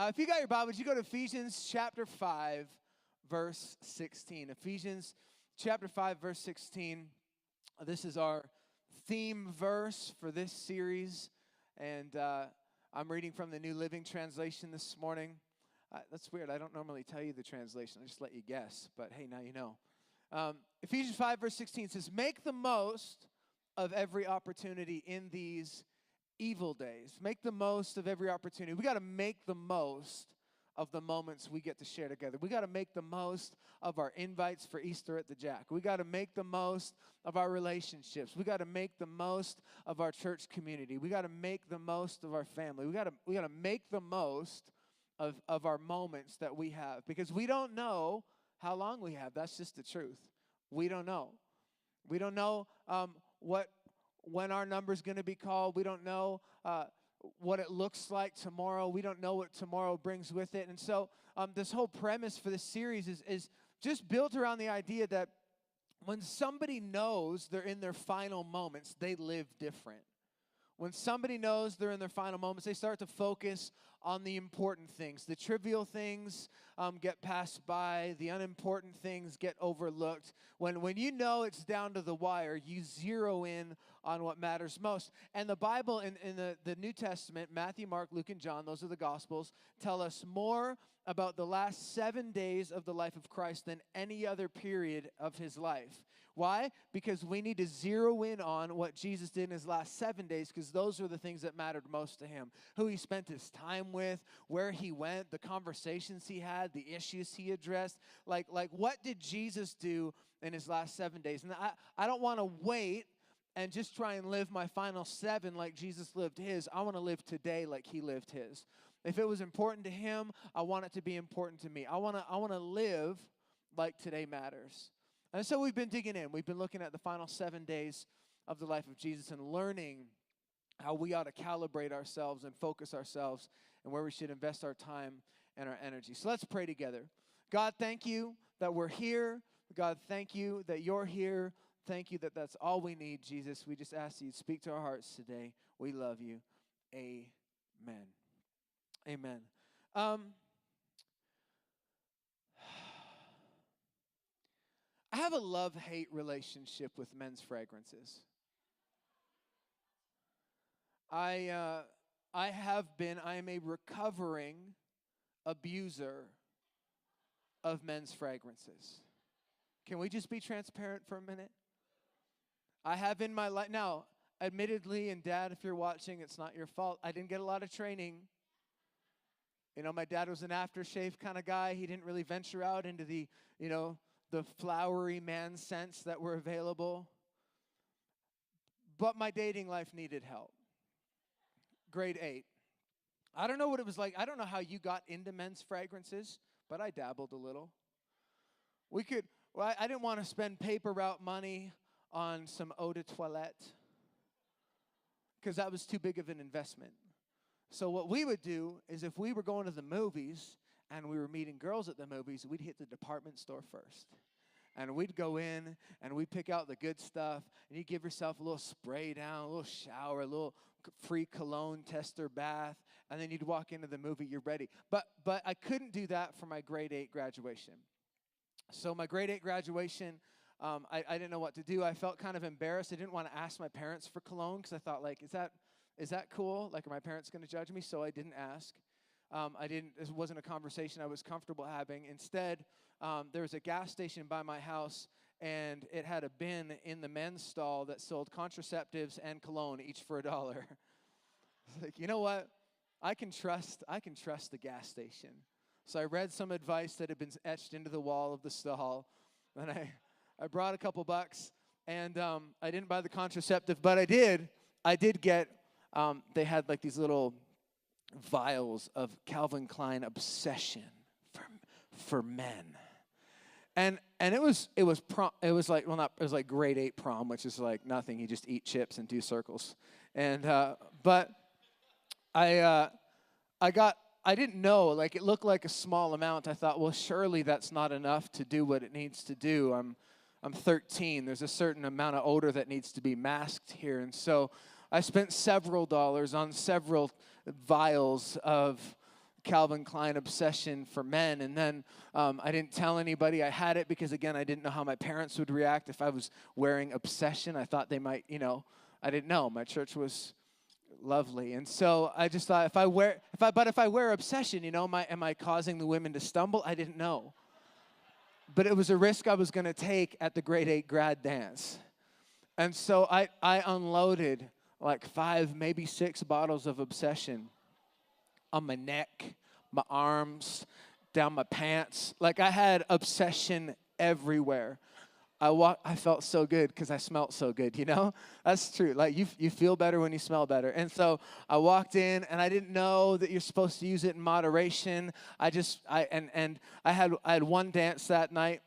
If you got your Bibles, you go to Ephesians chapter 5, verse 16. Ephesians chapter 5, verse 16. This is our theme verse for this series. And I'm reading from the New Living Translation this morning. That's weird. I don't normally tell you the translation. I just let you guess. But hey, now you know. Ephesians 5, verse 16 says, "Make the most of every opportunity in these evil days." Make the most of every opportunity. We got to make the most of the moments we get to share together. We got to make the most of our invites for Easter at the Jack. We got to make the most of our relationships. We got to make the most of our church community. We got to make the most of our family. We got to make the most of our moments that we have, because we don't know how long we have. That's just the truth. We don't know. We don't know when our number's going to be called. We don't know what it looks like tomorrow. We don't know what tomorrow brings with it. And so this whole premise for this series is just built around the idea that when somebody knows they're in their final moments, they live different. When somebody knows they're in their final moments, they start to focus on the important things. The trivial things get passed by. The unimportant things get overlooked. When you know it's down to the wire, you zero in on what matters most. And the Bible in the New Testament, Matthew, Mark, Luke, and John, those are the Gospels, tell us more about the last 7 days of the life of Christ than any other period of his life. Why? Because we need to zero in on what Jesus did in his last 7 days, because those are the things that mattered most to him. Who he spent his time with, where he went, the conversations he had, the issues he addressed. Like what did Jesus do in his last 7 days? And I don't want to wait and just try and live my final 7 like Jesus lived his. I want to live today like he lived his. If it was important to him, I want it to be important to me. I want to live like today matters. And so we've been digging in. We've been looking at the final 7 days of the life of Jesus and learning how we ought to calibrate ourselves and focus ourselves and where we should invest our time and our energy. So let's pray together. God, thank you that we're here. God, thank you that you're here. Thank you that that's all we need, Jesus. We just ask you to speak to our hearts today. We love you. Amen. Amen. I have a love-hate relationship with men's fragrances. I am a recovering abuser of men's fragrances. Can we just be transparent for a minute? I have in my life, now, admittedly, and Dad, if you're watching, it's not your fault. I didn't get a lot of training. You know, my dad was an aftershave kind of guy. He didn't really venture out into the flowery man scents that were available. But my dating life needed help. Grade 8. I don't know what it was like. I don't know how you got into men's fragrances, but I dabbled a little. I didn't want to spend paper route money on some eau de toilette because that was too big of an investment. So what we would do is if we were going to the movies and we were meeting girls at the movies, we'd hit the department store first. And we'd go in and we'd pick out the good stuff, and you'd give yourself a little spray down, a little shower, a little free cologne tester bath, and then you'd walk into the movie, you're ready. But I couldn't do that for my grade 8 graduation. So my grade 8 graduation, I didn't know what to do. I felt kind of embarrassed. I didn't want to ask my parents for cologne because I thought, like, is that cool? Like, are my parents going to judge me? So I didn't ask. It wasn't a conversation I was comfortable having. Instead, there was a gas station by my house, and it had a bin in the men's stall that sold contraceptives and cologne, each for $1. It's like, you know what? I can trust the gas station. So I read some advice that had been etched into the wall of the stall, and I brought a couple bucks, and I didn't buy the contraceptive, but I did get, they had like these little vials of Calvin Klein Obsession for men. And it was like grade 8 prom, which is like nothing. You just eat chips and do circles. And but I didn't know, like it looked like a small amount. I thought, well, surely that's not enough to do what it needs to do. I'm 13. There's a certain amount of odor that needs to be masked here. And so I spent several dollars on several vials of Calvin Klein obsession for men. And then I didn't tell anybody I had it because, again, I didn't know how my parents would react if I was wearing obsession. I thought they might, I didn't know. My church was lovely. And so I just thought if I wear obsession, am I causing the women to stumble? I didn't know. But it was a risk I was going to take at the grade 8 grad dance. And so I unloaded like 5, maybe 6 bottles of obsession on my neck, my arms, down my pants. Like I had obsession everywhere. I felt so good because I smelled so good, That's true. Like you feel better when you smell better. And so I walked in and I didn't know that you're supposed to use it in moderation. I had one dance that night,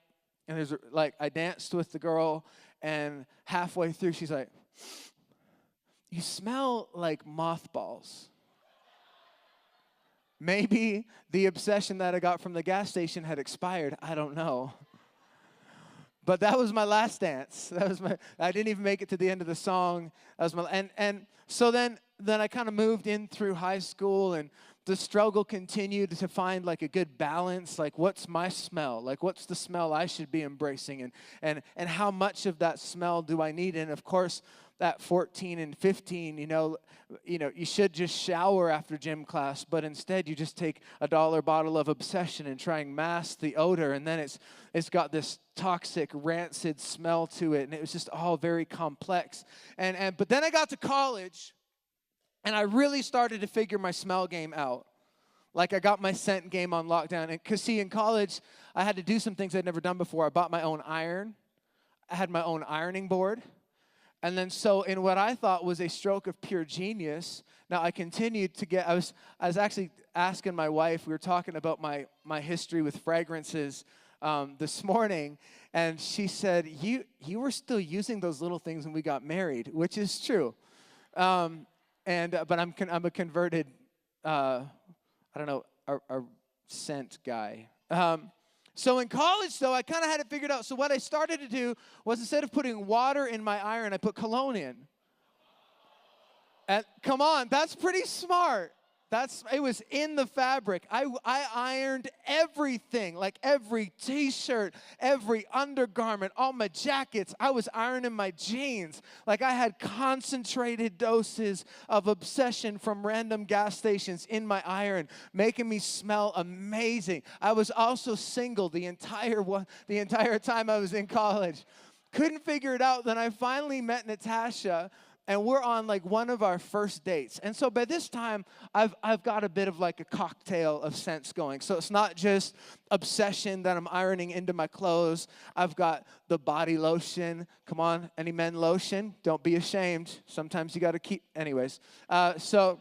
and I danced with the girl, and halfway through she's like, "You smell like mothballs." Maybe the obsession that I got from the gas station had expired. I don't know. But that was my last dance. I didn't even make it to the end of the song. And so then I kind of moved in through high school, and the struggle continued to find like a good balance. Like, what's my smell? Like, what's the smell I should be embracing? And how much of that smell do I need? And of course, at 14 and 15, you should just shower after gym class, but instead you just take a $1 bottle of obsession and try and mask the odor, and then it's got this toxic, rancid smell to it, and it was just all very complex. But then I got to college, and I really started to figure my smell game out. Like I got my scent game on lockdown, and because see, in college I had to do some things I'd never done before. I bought my own iron. I had my own ironing board. And then so in what I thought was a stroke of pure genius, now I continued to I was actually asking my wife, we were talking about my history with fragrances this morning, and she said, you were still using those little things when we got married, which is true. But I'm a converted, a scent guy. So in college, though, I kind of had it figured out. So what I started to do was instead of putting water in my iron, I put cologne in. And come on, that's pretty smart. It was in the fabric. I ironed everything, like every T-shirt, every undergarment, all my jackets. I was ironing my jeans. Like I had concentrated doses of obsession from random gas stations in my iron, making me smell amazing. I was also single the entire time I was in college. Couldn't figure it out. Then I finally met Natasha, and we're on like one of our first dates. And so by this time, I've got a bit of like a cocktail of scents going. So it's not just obsession that I'm ironing into my clothes. I've got the body lotion. Come on, any men lotion? Don't be ashamed. Sometimes you got to keep, anyways. So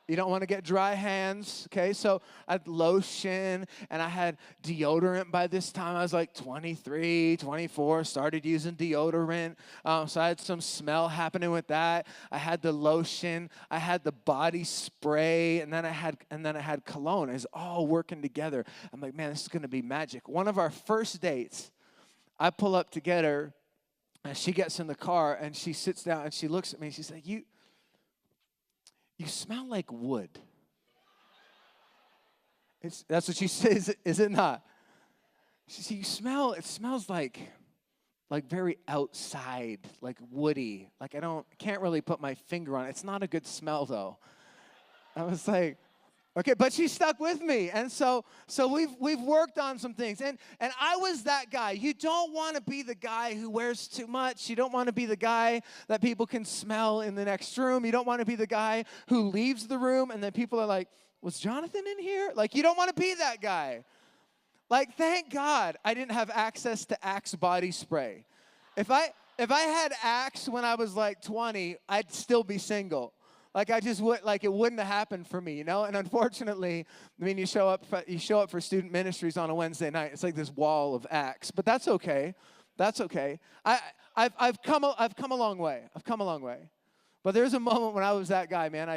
you don't want to get dry hands, okay? So I had lotion, and I had deodorant by this time. I was like 23, 24, started using deodorant. So I had some smell happening with that. I had the lotion, I had the body spray, and then I had cologne. It was all working together. I'm like, man, this is going to be magic. One of our first dates, I pull up to get her, and she gets in the car, and she sits down, and she looks at me, and she's like, You smell like wood. That's what she says, is it not? She says, it smells like very outside, like woody. Like I can't really put my finger on it. It's not a good smell though. I was like, okay, but she stuck with me. And so we've worked on some things. And I was that guy. You don't want to be the guy who wears too much. You don't want to be the guy that people can smell in the next room. You don't want to be the guy who leaves the room and then people are like, was Jonathan in here? Like, you don't want to be that guy. Like, thank God I didn't have access to Axe body spray. If I had Axe when I was like 20, I'd still be single. Like it wouldn't have happened for me, And unfortunately, I mean, you show up for student ministries on a Wednesday night. It's like this wall of Axe, but that's okay. That's okay. I've come a long way. But there's a moment when I was that guy, man.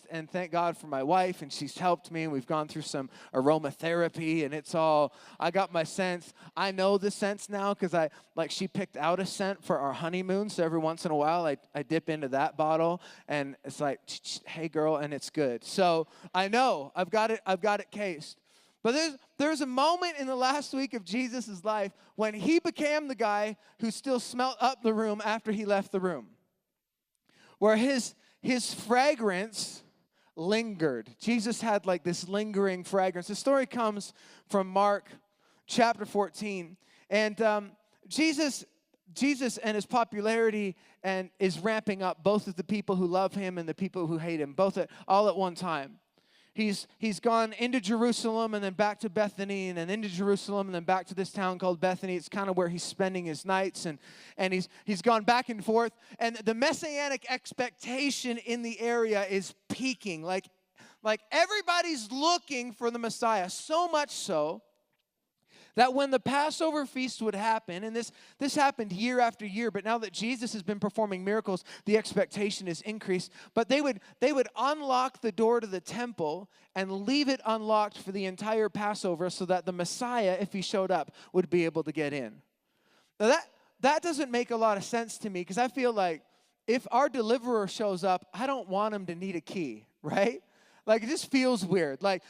And thank God for my wife, and she's helped me, and we've gone through some aromatherapy, and I got my scents. I know the scents now because she picked out a scent for our honeymoon, so every once in a while I dip into that bottle, and it's like, hey girl, and it's good. So I know, I've got it cased. But there's a moment in the last week of Jesus' life when he became the guy who still smelled up the room after he left the room, where his fragrance lingered. Jesus had like this lingering fragrance. The story comes from Mark chapter 14. And Jesus and his popularity is ramping up, both of the people who love him and the people who hate him, all at one time. He's gone into Jerusalem and then back to Bethany and then into Jerusalem and then back to this town called Bethany. It's kind of where he's spending his nights, and he's gone back and forth. And the messianic expectation in the area is peaking. Like everybody's looking for the Messiah, so much so that when the Passover feast would happen, and this happened year after year, but now that Jesus has been performing miracles, the expectation is increased. But they would unlock the door to the temple and leave it unlocked for the entire Passover so that the Messiah, if he showed up, would be able to get in. Now that doesn't make a lot of sense to me, because I feel like if our deliverer shows up, I don't want him to need a key, right? Like, it just feels weird. Like,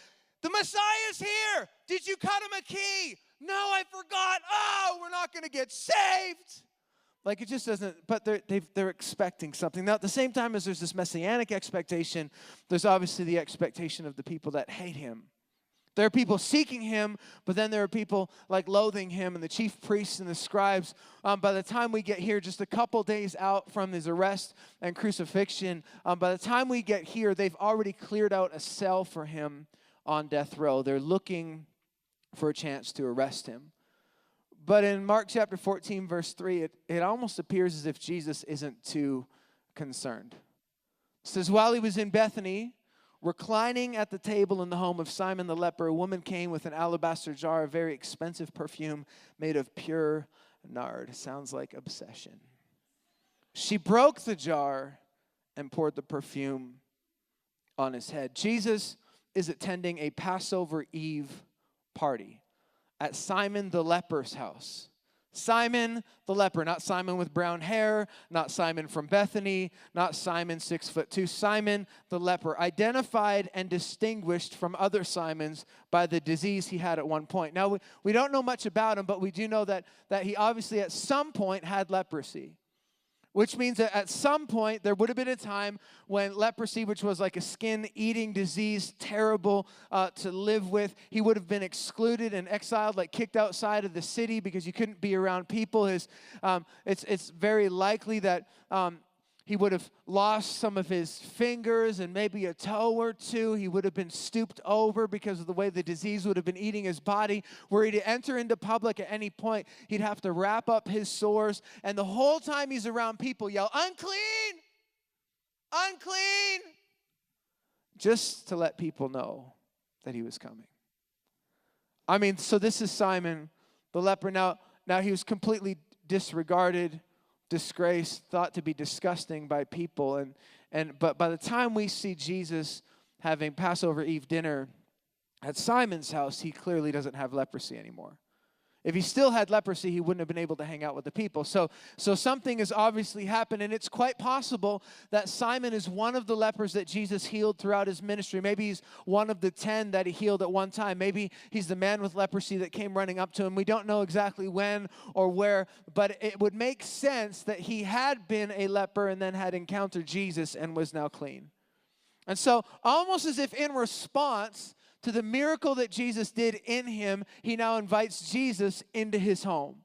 the Messiah's here. Did you cut him a key? No, I forgot. Oh, we're not going to get saved. Like, it just doesn't, but they're expecting something. Now, at the same time as there's this messianic expectation, there's obviously the expectation of the people that hate him. There are people seeking him, but then there are people like loathing him, and the chief priests and the scribes. By the time we get here, just a couple days out from his arrest and crucifixion, by the time we get here, they've already cleared out a cell for him on death row. They're looking for a chance to arrest him. But in Mark chapter 14, verse 3, it almost appears as if Jesus isn't too concerned. It says, while he was in Bethany, reclining at the table in the home of Simon the leper, a woman came with an alabaster jar of very expensive perfume made of pure nard. Sounds like obsession. She broke the jar and poured the perfume on his head. Jesus is attending a Passover Eve party at Simon the leper's house. Simon the leper, not Simon with brown hair, not Simon from Bethany, not Simon 6'2", Simon the leper, identified and distinguished from other Simons by the disease he had at one point. Now, we don't know much about him, but we do know that he obviously at some point had leprosy. Which means that at some point, there would have been a time when leprosy, which was like a skin-eating disease, terrible to live with, he would have been excluded and exiled, like kicked outside of the city because you couldn't be around people. It's very likely that he would have lost some of his fingers and maybe a toe or two. He would have been stooped over because of the way the disease would have been eating his body. Were he to enter into public at any point, he'd have to wrap up his sores. And the whole time he's around people, yell, unclean, unclean, just to let people know that he was coming. I mean, so this is Simon the leper. Now he was completely disregarded, disgraced, thought to be disgusting by people, but by the time we see Jesus having Passover Eve dinner at Simon's house, he clearly doesn't have leprosy anymore. If he still had leprosy, he wouldn't have been able to hang out with the people. So something has obviously happened, and it's quite possible that Simon is one of the lepers that Jesus healed throughout his ministry. Maybe he's one of the 10 that he healed at one time. Maybe he's the man with leprosy that came running up to him. We don't know exactly when or where, but it would make sense that he had been a leper and then had encountered Jesus and was now clean. And so almost as if in response to the miracle that Jesus did in him, he now invites Jesus into his home.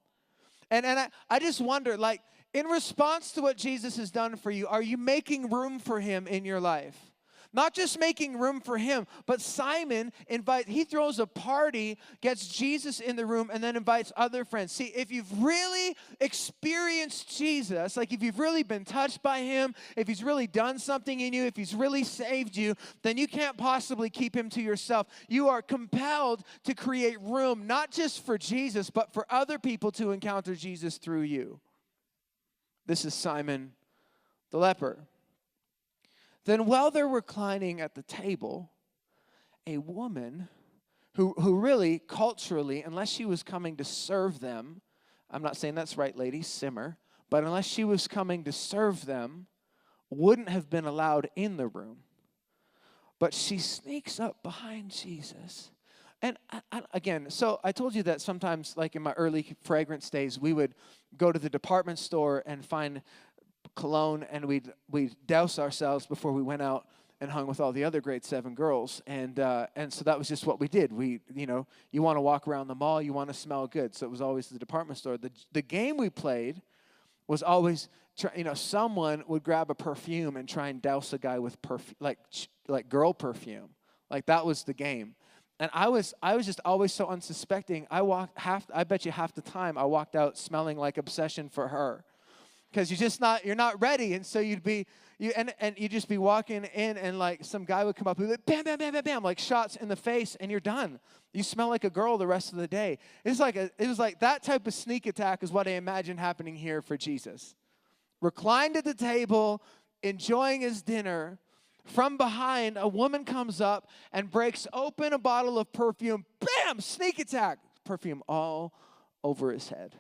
And I just wonder, like, in response to what Jesus has done for you, are you making room for him in your life? Not just making room for him, but Simon he throws a party, gets Jesus in the room, and then invites other friends. See, if you've really experienced Jesus, like if you've really been touched by him, if he's really done something in you, if he's really saved you, then you can't possibly keep him to yourself. You are compelled to create room, not just for Jesus, but for other people to encounter Jesus through you. This is Simon the leper. Then while they're reclining at the table, a woman who really, culturally, unless she was coming to serve them, I'm not saying that's right, ladies, simmer, but unless she was coming to serve them, wouldn't have been allowed in the room. But she sneaks up behind Jesus. And again, so I told you that sometimes, like in my early fragrance days, we would go to the department store and find cologne, and we'd douse ourselves before we went out and hung with all the other grade 7 girls. And so that was just what we did. You want to walk around the mall, you want to smell good. So it was always the department store. The game we played was always, someone would grab a perfume and try and douse a guy with perfume, like girl perfume. Like that was the game. And I was just always so unsuspecting. I bet you half the time I walked out smelling like obsession for her. Because you're not ready. And so you'd just be walking in, and like some guy would come up and be like, bam, bam, bam, bam, bam, like shots in the face, and you're done. You smell like a girl the rest of the day. It was like that type of sneak attack is what I imagine happening here for Jesus. Reclined at the table, enjoying his dinner. From behind, a woman comes up and breaks open a bottle of perfume. Bam! Sneak attack. Perfume all over his head.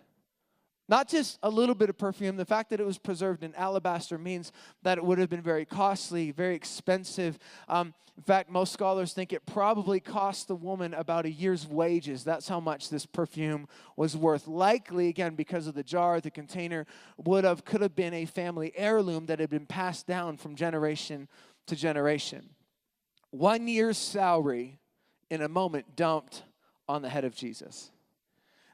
Not just a little bit of perfume. The fact that it was preserved in alabaster means that it would have been very costly, very expensive. In fact, most scholars think it probably cost the woman about a year's wages. That's how much this perfume was worth. Likely, again, because of the jar, the container could have been a family heirloom that had been passed down from generation to generation. 1 year's salary in a moment dumped on the head of Jesus.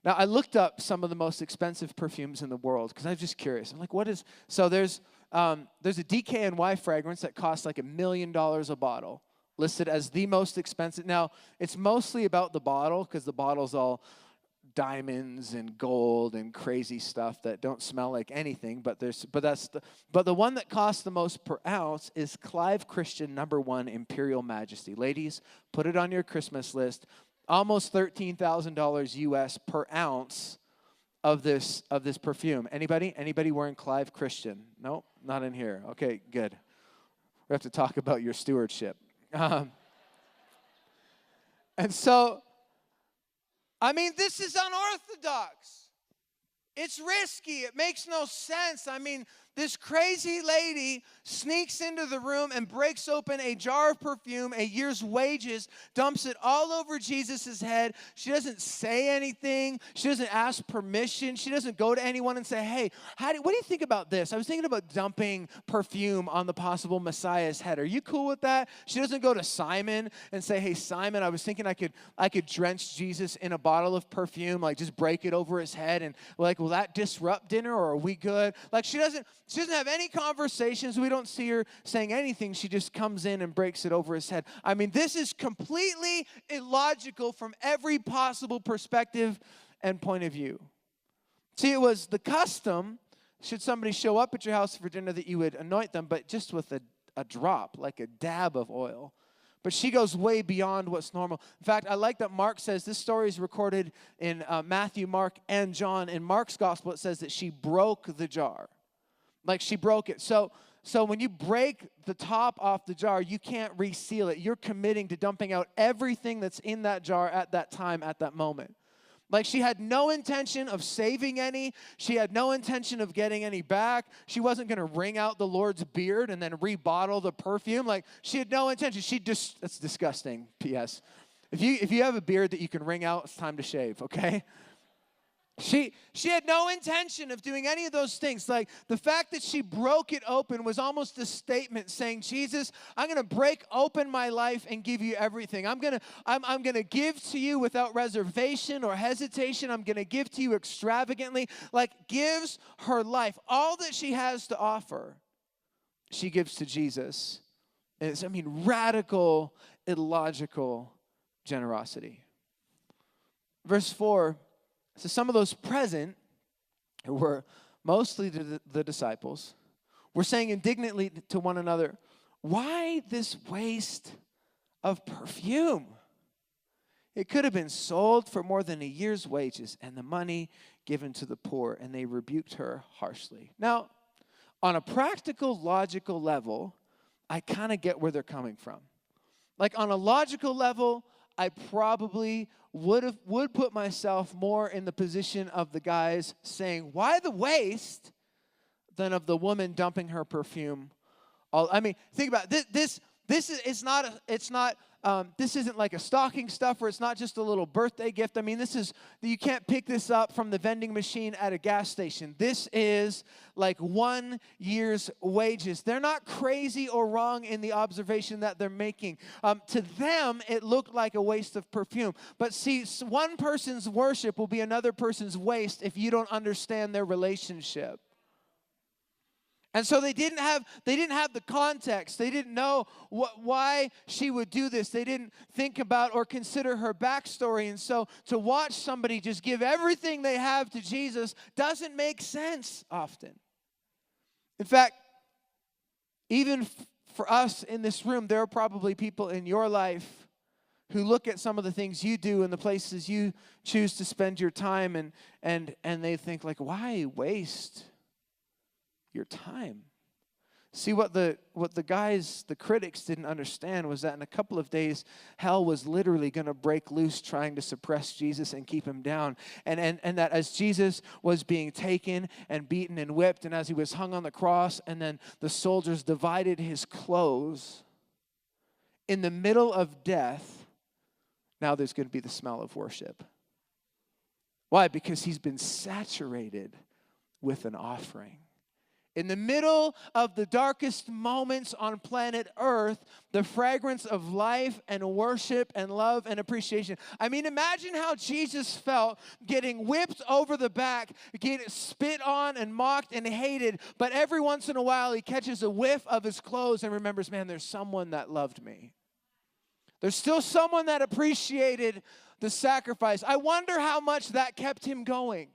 Now, I looked up some of the most expensive perfumes in the world because I was just curious. I'm like, what is... So there's a DKNY fragrance that costs like $1 million a bottle, listed as the most expensive. Now, it's mostly about the bottle because the bottle's all diamonds and gold and crazy stuff that don't smell like anything. But the one that costs the most per ounce is Clive Christian #1 Imperial Majesty. Ladies, put it on your Christmas list. Almost $13,000 US per ounce of this perfume. Anybody wearing Clive Christian? No, not in here. Okay, good. We have to talk about your stewardship. And so, this is unorthodox. It's risky. It makes no sense. This crazy lady sneaks into the room and breaks open a jar of perfume, a year's wages, dumps it all over Jesus' head. She doesn't say anything. She doesn't ask permission. She doesn't go to anyone and say, hey, what do you think about this? I was thinking about dumping perfume on the possible Messiah's head. Are you cool with that? She doesn't go to Simon and say, hey, Simon, I was thinking I could drench Jesus in a bottle of perfume, like just break it over his head, and like, will that disrupt dinner, or are we good? Like she doesn't have any conversations. We don't see her saying anything. She just comes in and breaks it over his head. This is completely illogical from every possible perspective and point of view. See, it was the custom, should somebody show up at your house for dinner, that you would anoint them, but just with a drop, like a dab of oil. But she goes way beyond what's normal. In fact, I like that Mark says this story is recorded in Matthew, Mark, and John. In Mark's gospel, it says that she broke the jar. Like she broke it. So when you break the top off the jar, you can't reseal it. You're committing to dumping out everything that's in that jar at that time, at that moment. Like she had no intention of saving any. She had no intention of getting any back. She wasn't going to wring out the Lord's beard and then rebottle the perfume. Like she had no intention. That's disgusting, P.S. If you have a beard that you can wring out, it's time to shave, okay? She had no intention of doing any of those things. Like the fact that she broke it open was almost a statement saying, Jesus, I'm going to break open my life and give you everything. I'm going to give to you without reservation or hesitation. I'm going to give to you extravagantly. Like gives her life. All that she has to offer, she gives to Jesus. And it's, radical, illogical generosity. Verse 4. So some of those present, who were mostly the disciples, were saying indignantly to one another, why this waste of perfume? It could have been sold for more than a year's wages and the money given to the poor. And they rebuked her harshly. Now, on a practical, logical level, I kind of get where they're coming from. Like on a logical level, I probably would put myself more in the position of the guys saying, why the waste, than of the woman dumping her perfume. Think about it. This isn't like a stocking stuffer. It's not just a little birthday gift. You can't pick this up from the vending machine at a gas station. This is like 1 year's wages. They're not crazy or wrong in the observation that they're making. To them, it looked like a waste of perfume. But see, one person's worship will be another person's waste if you don't understand their relationship. And so they didn't have the context. They didn't know why she would do this. They didn't think about or consider her backstory. And so to watch somebody just give everything they have to Jesus doesn't make sense often. In fact, even for us in this room, there are probably people in your life who look at some of the things you do and the places you choose to spend your time and they think like, why waste your time? See, what the critics didn't understand was that in a couple of days, hell was literally going to break loose trying to suppress Jesus and keep him down. And that as Jesus was being taken and beaten and whipped, and as he was hung on the cross, and then the soldiers divided his clothes, in the middle of death, now there's going to be the smell of worship. Why? Because he's been saturated with an offering. In the middle of the darkest moments on planet Earth, the fragrance of life and worship and love and appreciation. Imagine how Jesus felt getting whipped over the back, getting spit on and mocked and hated, but every once in a while he catches a whiff of his clothes and remembers, man, there's someone that loved me. There's still someone that appreciated the sacrifice. I wonder how much that kept him going.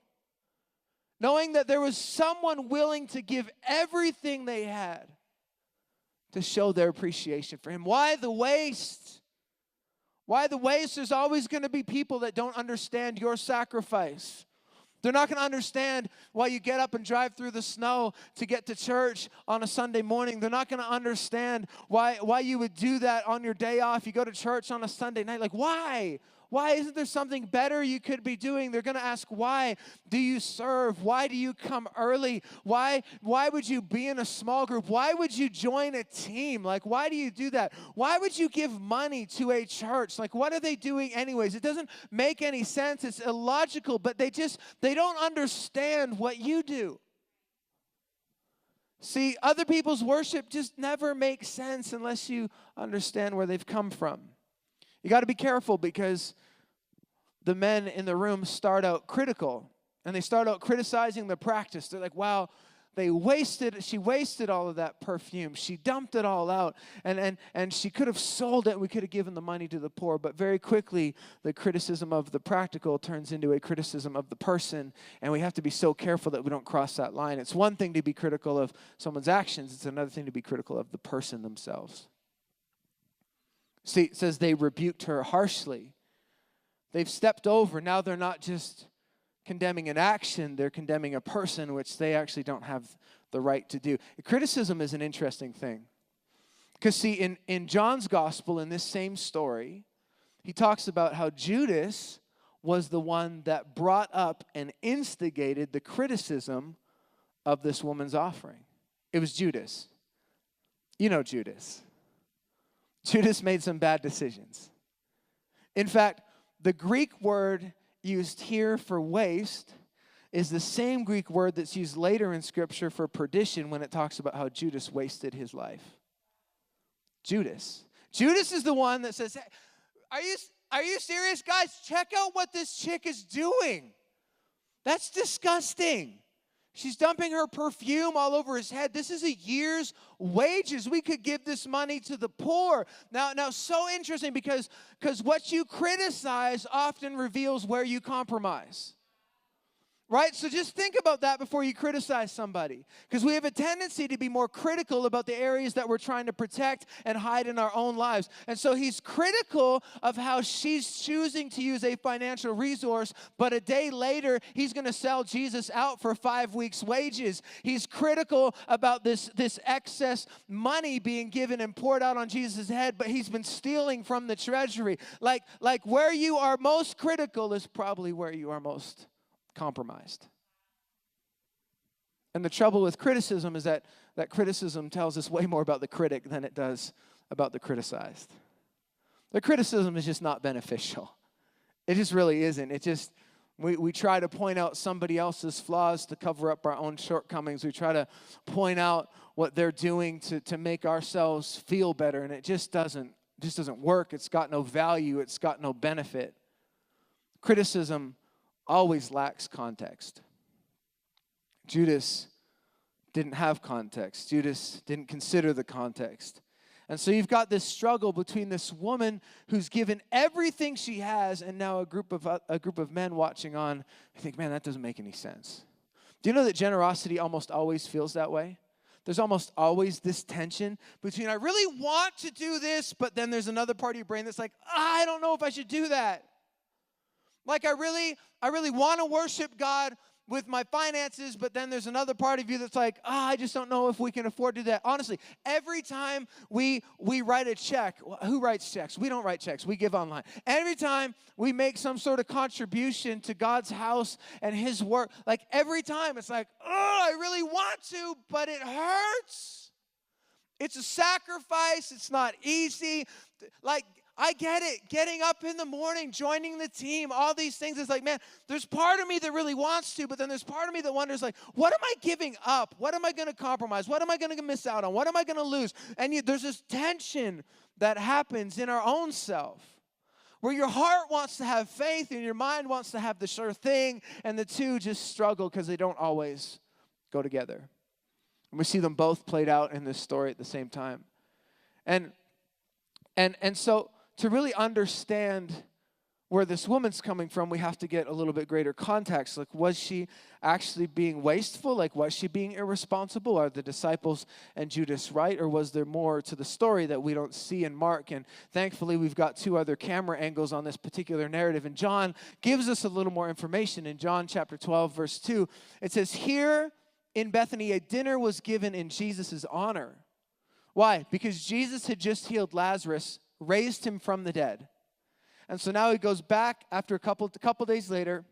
Knowing that there was someone willing to give everything they had to show their appreciation for him. Why the waste? Why the waste? There's always going to be people that don't understand your sacrifice. They're not going to understand why you get up and drive through the snow to get to church on a Sunday morning. They're not going to understand why you would do that on your day off. You go to church on a Sunday night. Like, why? Why isn't there something better you could be doing? They're going to ask, why do you serve? Why do you come early? Why would you be in a small group? Why would you join a team? Like, why do you do that? Why would you give money to a church? Like, what are they doing anyways? It doesn't make any sense. It's illogical, but they don't understand what you do. See, other people's worship just never makes sense unless you understand where they've come from. You got to be careful because the men in the room start out critical and they start out criticizing the practice. They're like, wow, she wasted all of that perfume. She dumped it all out and she could have sold it. We could have given the money to the poor. But very quickly, the criticism of the practical turns into a criticism of the person. And we have to be so careful that we don't cross that line. It's one thing to be critical of someone's actions. It's another thing to be critical of the person themselves. See, it says they rebuked her harshly. They've stepped over. Now they're not just condemning an action, they're condemning a person, which they actually don't have the right to do. Criticism is an interesting thing. Because see, in John's gospel, in this same story, he talks about how Judas was the one that brought up and instigated the criticism of this woman's offering. It was Judas. You know Judas. Judas made some bad decisions. In fact, the Greek word used here for waste is the same Greek word that's used later in Scripture for perdition when it talks about how Judas wasted his life. Judas. Judas is the one that says, hey, are you serious, guys? Check out what this chick is doing. That's disgusting. She's dumping her perfume all over his head. This is a year's wages. We could give this money to the poor. Now, so interesting because what you criticize often reveals where you compromise. Right? So just think about that before you criticize somebody. Because we have a tendency to be more critical about the areas that we're trying to protect and hide in our own lives. And so he's critical of how she's choosing to use a financial resource, but a day later, he's going to sell Jesus out for 5 weeks' wages. He's critical about this excess money being given and poured out on Jesus' head, but he's been stealing from the treasury. Like where you are most critical is probably where you are most compromised. And the trouble with criticism is that criticism tells us way more about the critic than it does about the criticized. The criticism is just not beneficial. It just really isn't. It just, we try to point out somebody else's flaws to cover up our own shortcomings. We try to point out what they're doing to make ourselves feel better, and it just doesn't work. It's got no value. It's got no benefit. Criticism always lacks context. Judas didn't have context. Judas didn't consider the context. And so you've got this struggle between this woman who's given everything she has and now a group of men watching on. I think, man, that doesn't make any sense. Do you know that generosity almost always feels that way? There's almost always this tension between I really want to do this, but then there's another part of your brain that's like, I don't know if I should do that. Like I really want to worship God with my finances, but then there's another part of you that's like, I just don't know if we can afford to do that. Honestly, every time we write a check, who writes checks? We don't write checks. We give online. Every time we make some sort of contribution to God's house and his work, like every time it's like, I really want to, but it hurts. It's a sacrifice. It's not easy. Like, I get it. Getting up in the morning, joining the team, all these things. It's like, man, there's part of me that really wants to, but then there's part of me that wonders, like, what am I giving up? What am I going to compromise? What am I going to miss out on? What am I going to lose? And there's this tension that happens in our own self where your heart wants to have faith and your mind wants to have the sure thing, and the two just struggle because they don't always go together. And we see them both played out in this story at the same time. And so to really understand where this woman's coming from, we have to get a little bit greater context. Like, was she actually being wasteful? Like, was she being irresponsible? Are the disciples and Judas right? Or was there more to the story that we don't see in Mark? And thankfully, we've got 2 other camera angles on this particular narrative. And John gives us a little more information. In John chapter 12, verse 2, it says, "Here in Bethany, a dinner was given in Jesus' honor." Why? Because Jesus had just healed Lazarus, raised him from the dead. And so now he goes back after a couple days later,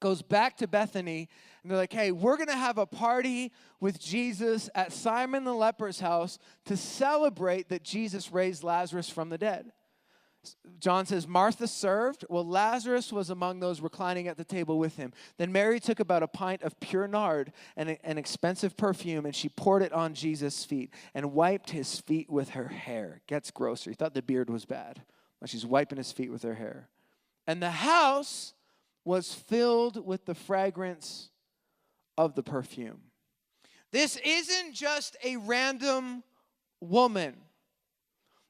goes back to Bethany, and they're like, hey, we're going to have a party with Jesus at Simon the leper's house to celebrate that Jesus raised Lazarus from the dead. John says, Martha served, while Lazarus was among those reclining at the table with him. Then Mary took about a pint of pure nard, an expensive perfume, and she poured it on Jesus' feet and wiped his feet with her hair. Gets grosser. He thought the beard was bad. Well, she's wiping his feet with her hair. And the house was filled with the fragrance of the perfume. This isn't just a random woman.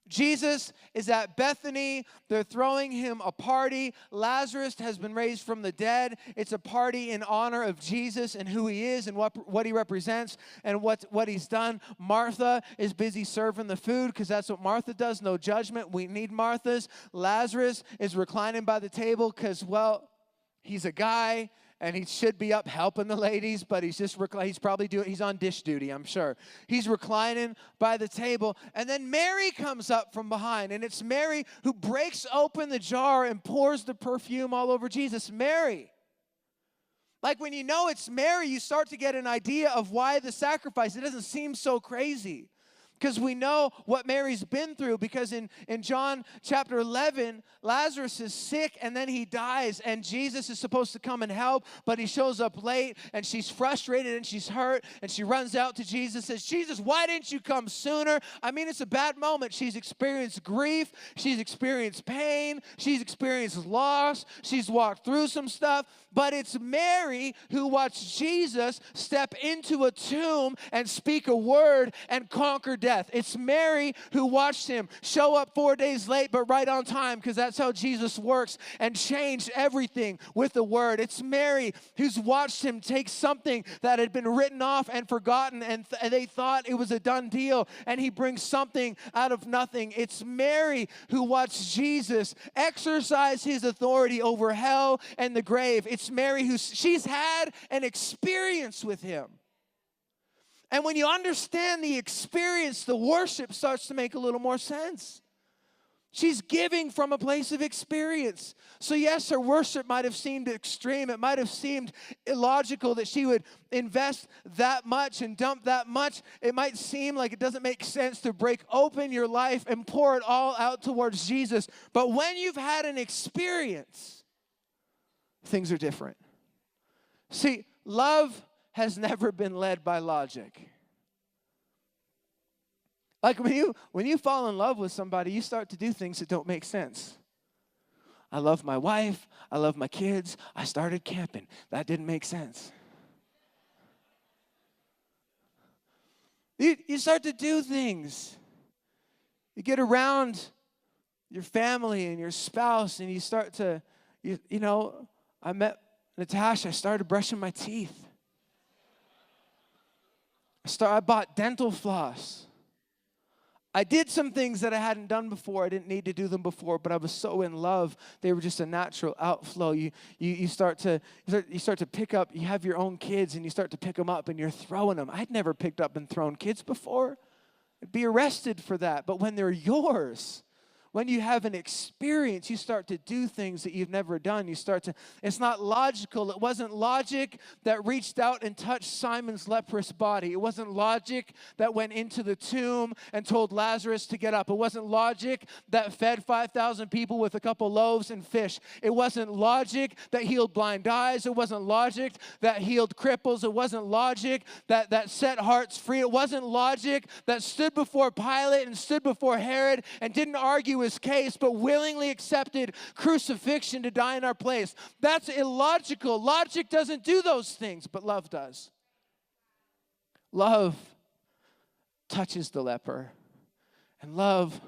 Jesus is at Bethany. They're throwing him a party. Lazarus has been raised from the dead. It's a party in honor of Jesus and who he is and what he represents and what he's done. Martha is busy serving the food because that's what Martha does. No judgment. We need Marthas. Lazarus is reclining by the table because, well, he's a guy. And he should be up helping the ladies, but he's on dish duty, I'm sure. He's reclining by the table. And then Mary comes up from behind. And it's Mary who breaks open the jar and pours the perfume all over Jesus. Mary. Like when you know it's Mary, you start to get an idea of why the sacrifice. It doesn't seem so crazy. Because we know what Mary's been through. Because in John chapter 11, Lazarus is sick and then he dies. And Jesus is supposed to come and help, but he shows up late. And she's frustrated and she's hurt. And she runs out to Jesus and says, Jesus, why didn't you come sooner? I mean, it's a bad moment. She's experienced grief. She's experienced pain. She's experienced loss. She's walked through some stuff. But it's Mary who watched Jesus step into a tomb and speak a word and conquer death death. It's Mary who watched him show up 4 days late, but right on time, because that's how Jesus works, and changed everything with the word. It's Mary who's watched him take something that had been written off and forgotten, and they thought it was a done deal, and he brings something out of nothing. It's Mary who watched Jesus exercise his authority over hell and the grave. It's Mary she's had an experience with him. And when you understand the experience, the worship starts to make a little more sense. She's giving from a place of experience. So yes, her worship might have seemed extreme. It might have seemed illogical that she would invest that much and dump that much. It might seem like it doesn't make sense to break open your life and pour it all out towards Jesus. But when you've had an experience, things are different. See, love has never been led by logic. Like when you fall in love with somebody, you start to do things that don't make sense. I love my wife. I love my kids. I started camping. That didn't make sense. You start to do things. You get around your family and your spouse, and you start to, I met Natasha. I started brushing my teeth. I bought dental floss. I did some things that I hadn't done before. I didn't need to do them before, but I was so in love. They were just a natural outflow. You start to pick up. You have your own kids, and you start to pick them up, and you're throwing them. I'd never picked up and thrown kids before. I'd be arrested for that. But when they're yours, when you have an experience, you start to do things that you've never done. It's not logical. It wasn't logic that reached out and touched Simon's leprous body. It wasn't logic that went into the tomb and told Lazarus to get up. It wasn't logic that fed 5,000 people with a couple loaves and fish. It wasn't logic that healed blind eyes. It wasn't logic that healed cripples. It wasn't logic that set hearts free. It wasn't logic that stood before Pilate and stood before Herod and didn't argue his case, but willingly accepted crucifixion to die in our place. That's illogical. Logic doesn't do those things, but love does. Love touches the leper, and love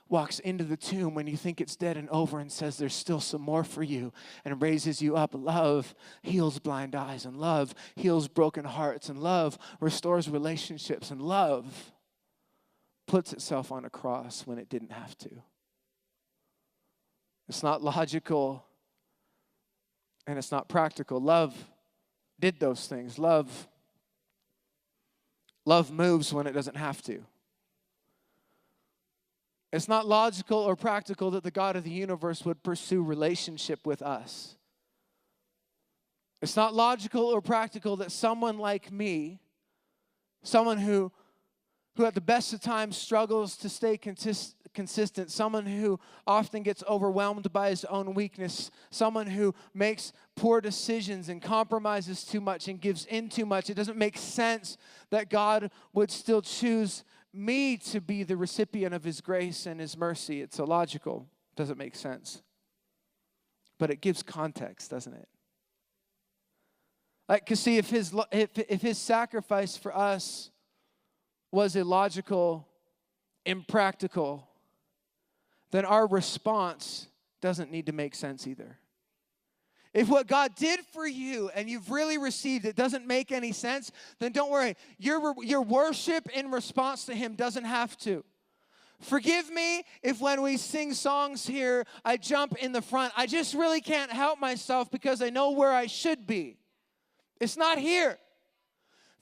walks into the tomb when you think it's dead and over and says there's still some more for you and raises you up. Love heals blind eyes, and love heals broken hearts, and love restores relationships, and love puts itself on a cross when it didn't have to. It's not logical, and it's not practical. Love did those things. Love moves when it doesn't have to. It's not logical or practical that the God of the universe would pursue relationship with us. It's not logical or practical that someone like me, someone who at the best of times struggles to stay consistent, someone who often gets overwhelmed by his own weakness, someone who makes poor decisions and compromises too much and gives in too much. It doesn't make sense that God would still choose me to be the recipient of his grace and his mercy. It's illogical. It doesn't make sense. But it gives context, doesn't it? Like, 'cause see, if his sacrifice for us was illogical, impractical, then our response doesn't need to make sense either. If what God did for you and you've really received it doesn't make any sense, then don't worry. Your worship in response to him doesn't have to. Forgive me if when we sing songs here, I jump in the front. I just really can't help myself because I know where I should be. It's not here.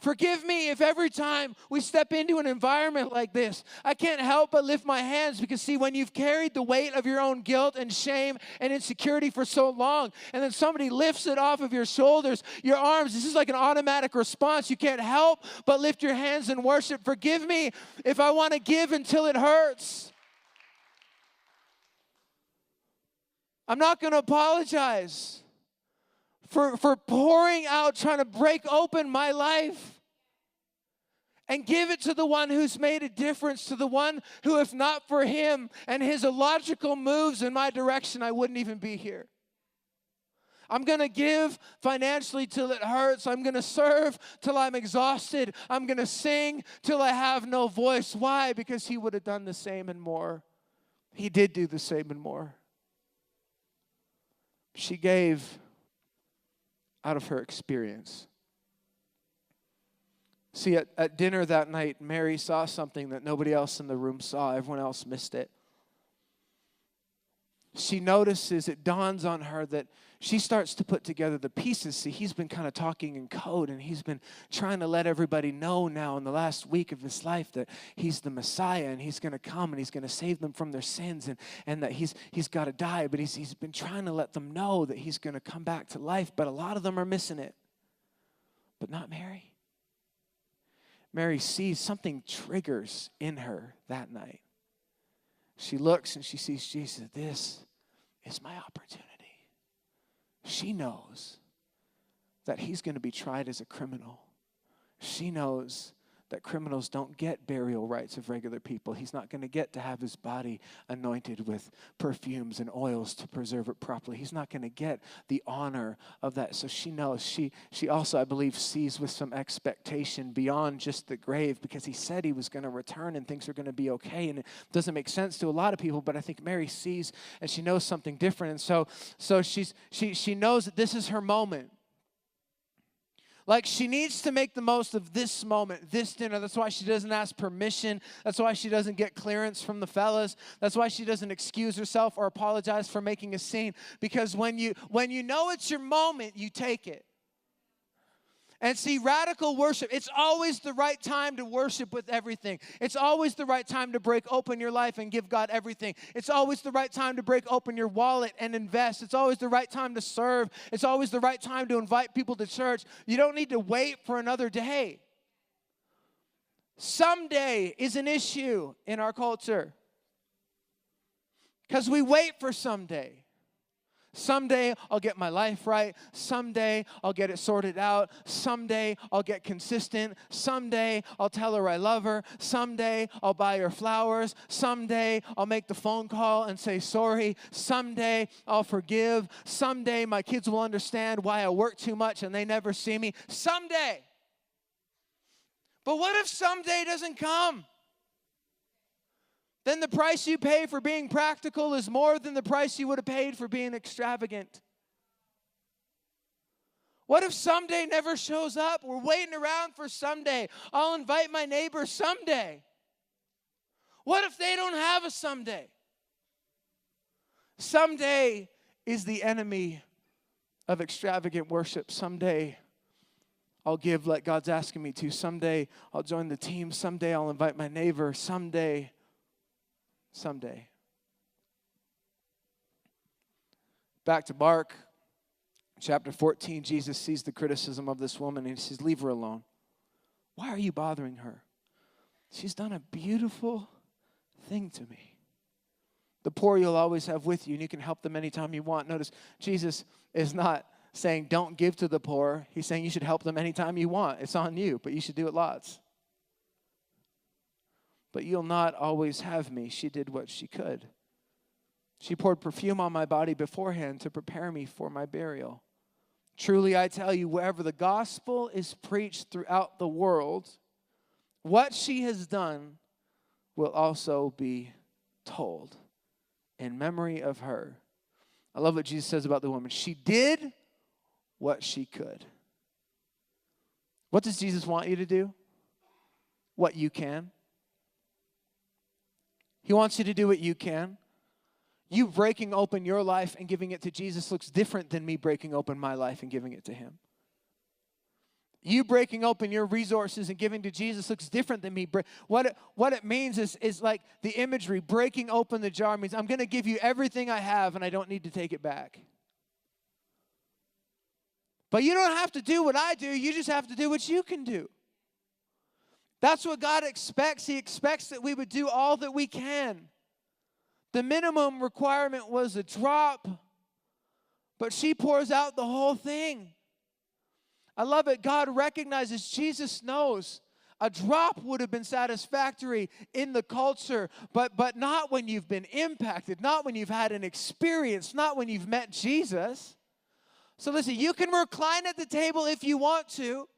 Forgive me if every time we step into an environment like this, I can't help but lift my hands because, see, when you've carried the weight of your own guilt and shame and insecurity for so long, and then somebody lifts it off of your shoulders, your arms, this is like an automatic response. You can't help but lift your hands and worship. Forgive me if I want to give until it hurts. I'm not going to apologize for pouring out, trying to break open my life and give it to the one who's made a difference, to the one who, if not for him and his illogical moves in my direction, I wouldn't even be here. I'm going to give financially till it hurts. I'm going to serve till I'm exhausted. I'm going to sing till I have no voice. Why? Because he would have done the same and more. He did do the same and more. She gave out of her experience. See, at dinner that night, Mary saw something that nobody else in the room saw. Everyone else missed it. She notices, it dawns on her that she starts to put together the pieces. See, he's been kind of talking in code, and he's been trying to let everybody know now in the last week of his life that he's the Messiah, and he's going to come, and he's going to save them from their sins, and that he's got to die. But he's been trying to let them know that he's going to come back to life, but a lot of them are missing it. But not Mary. Mary sees something triggers in her that night. She looks and she sees Jesus. This is my opportunity. She knows that he's going to be tried as a criminal. She knows that criminals don't get burial rights of regular people. He's not going to get to have his body anointed with perfumes and oils to preserve it properly. He's not going to get the honor of that. So she knows. She also, I believe, sees with some expectation beyond just the grave, because he said he was going to return and things are going to be okay. And it doesn't make sense to a lot of people, but I think Mary sees and she knows something different. And so she knows that this is her moment. Like, she needs to make the most of this moment, this dinner. That's why she doesn't ask permission. That's why she doesn't get clearance from the fellas. That's why she doesn't excuse herself or apologize for making a scene. Because when you know it's your moment, you take it. And see, radical worship, it's always the right time to worship with everything. It's always the right time to break open your life and give God everything. It's always the right time to break open your wallet and invest. It's always the right time to serve. It's always the right time to invite people to church. You don't need to wait for another day. Someday is an issue in our culture because we wait for someday. Someday I'll get my life right. Someday I'll get it sorted out. Someday I'll get consistent. Someday I'll tell her I love her. Someday I'll buy her flowers. Someday I'll make the phone call and say sorry. Someday I'll forgive. Someday my kids will understand why I work too much and they never see me. Someday. But what if someday doesn't come? Then the price you pay for being practical is more than the price you would have paid for being extravagant. What if someday never shows up? We're waiting around for someday. I'll invite my neighbor someday. What if they don't have a someday? Someday is the enemy of extravagant worship. Someday I'll give like God's asking me to. Someday I'll join the team. Someday I'll invite my neighbor. Someday. Back to Mark, chapter 14, Jesus sees the criticism of this woman and he says, leave her alone. Why are you bothering her? She's done a beautiful thing to me. The poor you'll always have with you, and you can help them anytime you want. Notice, Jesus is not saying don't give to the poor. He's saying you should help them anytime you want. It's on you, but you should do it lots. But you'll not always have me. She did what she could. She poured perfume on my body beforehand to prepare me for my burial. Truly, I tell you, wherever the gospel is preached throughout the world, what she has done will also be told in memory of her. I love what Jesus says about the woman. She did what she could. What does Jesus want you to do? What you can. He wants you to do what you can. You breaking open your life and giving it to Jesus looks different than me breaking open my life and giving it to him. You breaking open your resources and giving to Jesus looks different than me. What it means is like the imagery, breaking open the jar means I'm going to give you everything I have and I don't need to take it back. But you don't have to do what I do. You just have to do what you can do. That's what God expects. He expects that we would do all that we can. The minimum requirement was a drop, but she pours out the whole thing. I love it. God recognizes, Jesus knows a drop would have been satisfactory in the culture, but not when you've been impacted, not when you've had an experience, not when you've met Jesus. So listen, you can recline at the table if you want to.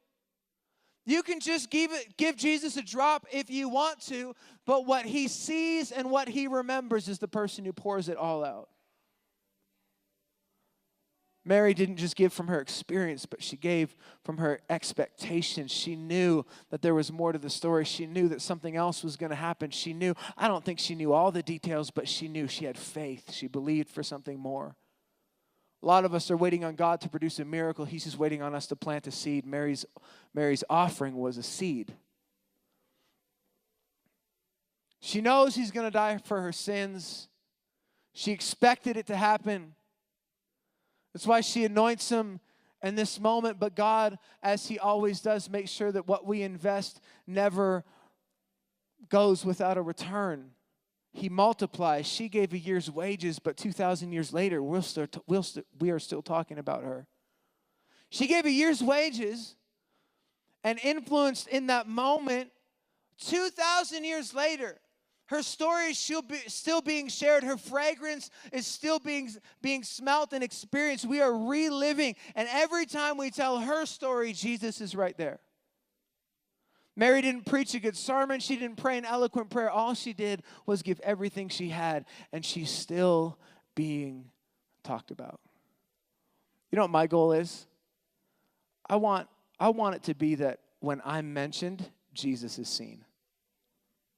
You can just give Jesus a drop if you want to, but what he sees and what he remembers is the person who pours it all out. Mary didn't just give from her experience, but she gave from her expectations. She knew that there was more to the story. She knew that something else was going to happen. She knew, I don't think she knew all the details, but she knew she had faith. She believed for something more. A lot of us are waiting on God to produce a miracle. He's just waiting on us to plant a seed. Mary's offering was a seed. She knows he's going to die for her sins. She expected it to happen. That's why she anoints him in this moment. But God, as he always does, makes sure that what we invest never goes without a return. He multiplies. She gave a year's wages, but 2,000 years later, we are still talking about her. She gave a year's wages and influenced in that moment. 2,000 years later, her story is still being shared. Her fragrance is still being smelt and experienced. We are reliving. And every time we tell her story, Jesus is right there. Mary didn't preach a good sermon. She didn't pray an eloquent prayer. All she did was give everything she had, and she's still being talked about. You know what my goal is? I want it to be that when I'm mentioned, Jesus is seen.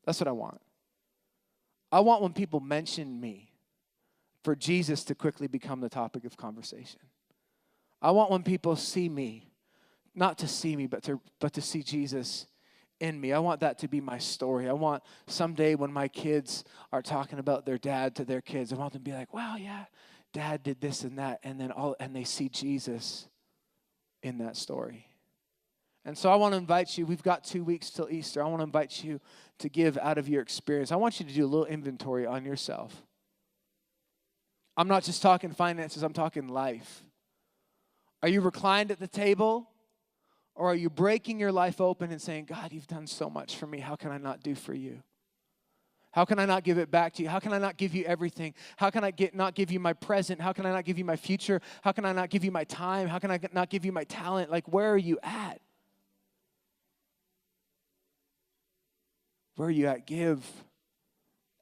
That's what I want. I want when people mention me, for Jesus to quickly become the topic of conversation. I want when people see me, not to see me, but to see Jesus in me. I want that to be my story. I want someday when my kids are talking about their dad to their kids, I want them to be like, wow, yeah, dad did this and that, and then they see Jesus in that story. And so I want to invite you, we've got 2 weeks till Easter. I want to invite you to give out of your experience. I want you to do a little inventory on yourself. I'm not just talking finances, I'm talking life. Are you reclined at the table? Or are you breaking your life open and saying, God, you've done so much for me. How can I not do for you? How can I not give it back to you? How can I not give you everything? How can I not give you my present? How can I not give you my future? How can I not give you my time? How can I not give you my talent? Like, where are you at? Where are you at? Give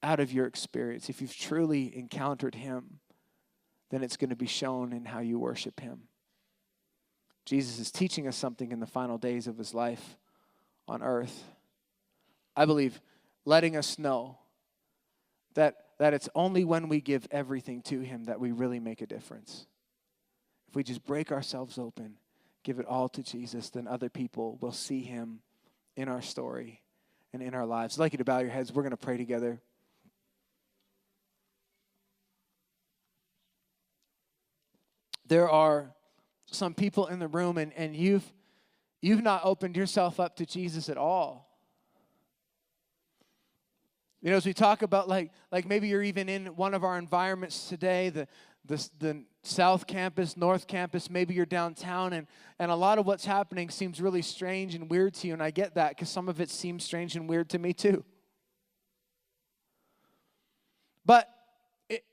out of your experience. If you've truly encountered him, then it's going to be shown in how you worship him. Jesus is teaching us something in the final days of his life on earth. I believe letting us know that it's only when we give everything to him that we really make a difference. If we just break ourselves open, give it all to Jesus, then other people will see him in our story and in our lives. I'd like you to bow your heads. We're going to pray together. There are some people in the room, and you've not opened yourself up to Jesus at all. You know, as we talk about like maybe you're even in one of our environments today, the South Campus, North Campus, maybe you're downtown, and a lot of what's happening seems really strange and weird to you, and I get that because some of it seems strange and weird to me too. But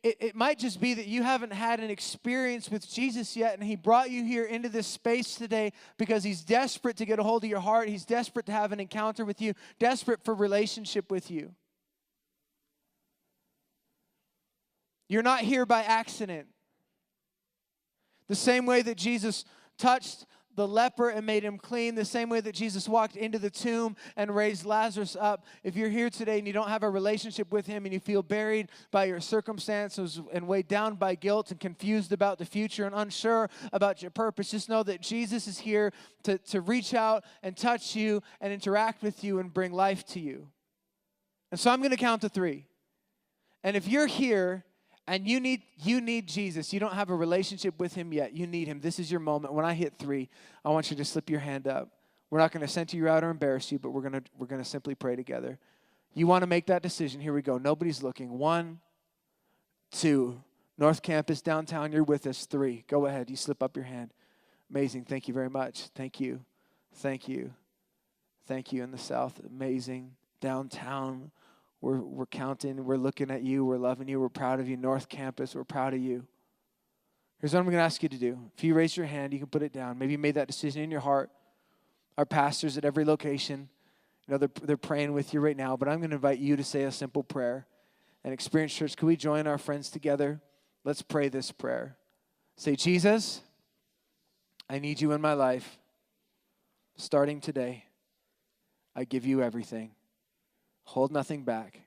it might just be that you haven't had an experience with Jesus yet, and he brought you here into this space today because he's desperate to get a hold of your heart. He's desperate to have an encounter with you, desperate for relationship with you. You're not here by accident. The same way that Jesus touched the leper and made him clean, the same way that Jesus walked into the tomb and raised Lazarus up. If you're here today and you don't have a relationship with him and you feel buried by your circumstances and weighed down by guilt and confused about the future and unsure about your purpose, just know that Jesus is here to reach out and touch you and interact with you and bring life to you. And so I'm going to count to 3. And if you're here and you need Jesus, you don't have a relationship with him yet, you need him, this is your moment. When I hit 3, I want you to slip your hand up. We're not going to center you out or embarrass you, but we're going to simply pray together. You want to make that decision, here we go. Nobody's looking. 1, 2, North Campus, downtown, you're with us. 3, go ahead, you slip up your hand. Amazing, thank you very much. Thank you, thank you. Thank you in the South, amazing. Downtown, we're counting, we're looking at you, we're loving you, we're proud of you. North Campus, we're proud of you. Here's what I'm going to ask you to do. If you raise your hand, you can put it down. Maybe you made that decision in your heart. Our pastors at every location, they're praying with you right now. But I'm going to invite you to say a simple prayer. And Experience Church, can we join our friends together? Let's pray this prayer. Say, Jesus, I need you in my life. Starting today, I give you everything. Hold nothing back.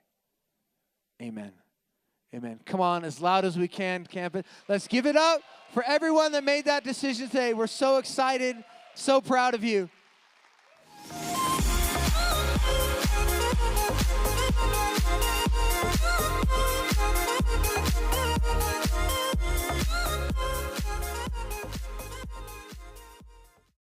Amen. Amen. Come on, as loud as we can, campus. Let's give it up for everyone that made that decision today. We're so excited, so proud of you.